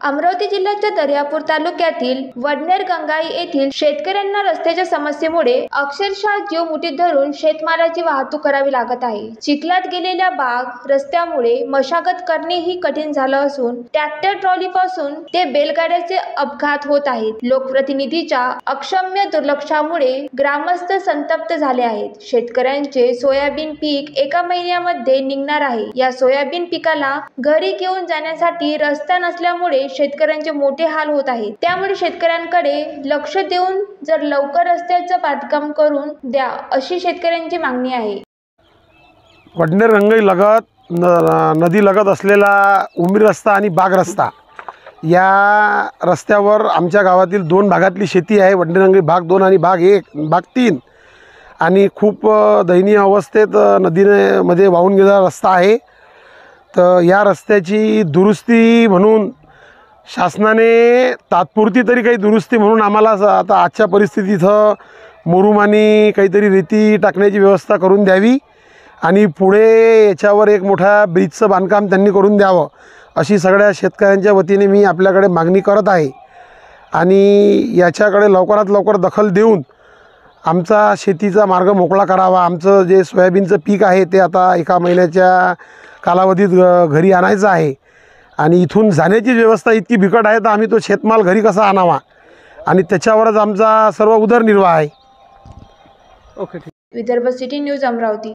अमरावती जिल्ह्याच्या दर्यापूर तालुक्यातील वडनेर गंगाई येथील शेतकऱ्यांना रस्त्याच्या समस्येमुळे अक्षरशः जीव मुठीत धरून शेतमालाची वाहतूक करावी लागत आहे। चिखलात गेलेल्या बाग रस्त्यामुळे मशागत करणेही कठीण झालं असून ट्रॅक्टर ट्रॉली पासून ते बैलगाड्याचे अपघात होत आहेत। लोकप्रतिनिधीच्या अक्षम्य दुर्लक्षामुळे ग्रामस्थ संतप्त झाले आहेत। शेतकऱ्यांचे सोयाबीन पीक एका महिन्यामध्ये निघणार आहे। या सोयाबीन पिकाला घरी घेऊन जाण्यासाठी रस्ता नसल्यामुळे शेतकऱ्यांचे मोठे हाल होत आहेत। त्यामुळे शेतकऱ्यांकडे लक्ष देऊन जर लवकर रस्त्याचं बांधकाम करून द्या अशी शेतकऱ्यांची मागणी आहे। वडनेर गंगाई लगत नदी लगत असलेला उमरी रस्ता आणि बाग रस्ता या रस्त्यावर आमच्या गावातील दोन भागातली शेती आहे। वडनेर गंगाई भाग 2 आणि भाग 1 भाग 3 आणि खूप दयनीय अवस्थेत नदीमध्ये वाहून गेलेला रस्ता आहे। तर या रस्त्याची दुरुस्ती म्हणून शासनाने तात्पुरती तरी काही दुरुस्ती म्हणून आम्हाला आता आजच्या परिस्थितीत मुरुमानी काहीतरी रेती टाकण्याची व्यवस्था करून द्यावी आणि पुढे याच्यावर एक मोठा ब्रिजचं बांधकाम त्यांनी करून द्यावं अशी सगळ्या शेतकऱ्यांच्या वतीने मी आपल्याकडे मागणी करत आहे। आणि याच्याकडे लवकरात लवकर दखल देऊन आमचा शेतीचा मार्ग मोकळा करावा। आमचं जे सोयाबीनचं पीक आहे ते आता एका महिन्याच्या कालावधीत घरी आणायचं आहे आणि इथून जाण्याची व्यवस्था इतकी बिकट आहे तर आम्ही तो शेतमाल घरी कसा आणावा आणि त्याच्यावरच आमचा सर्व उदरनिर्वाह आहे। Vidarbha city news Amravati.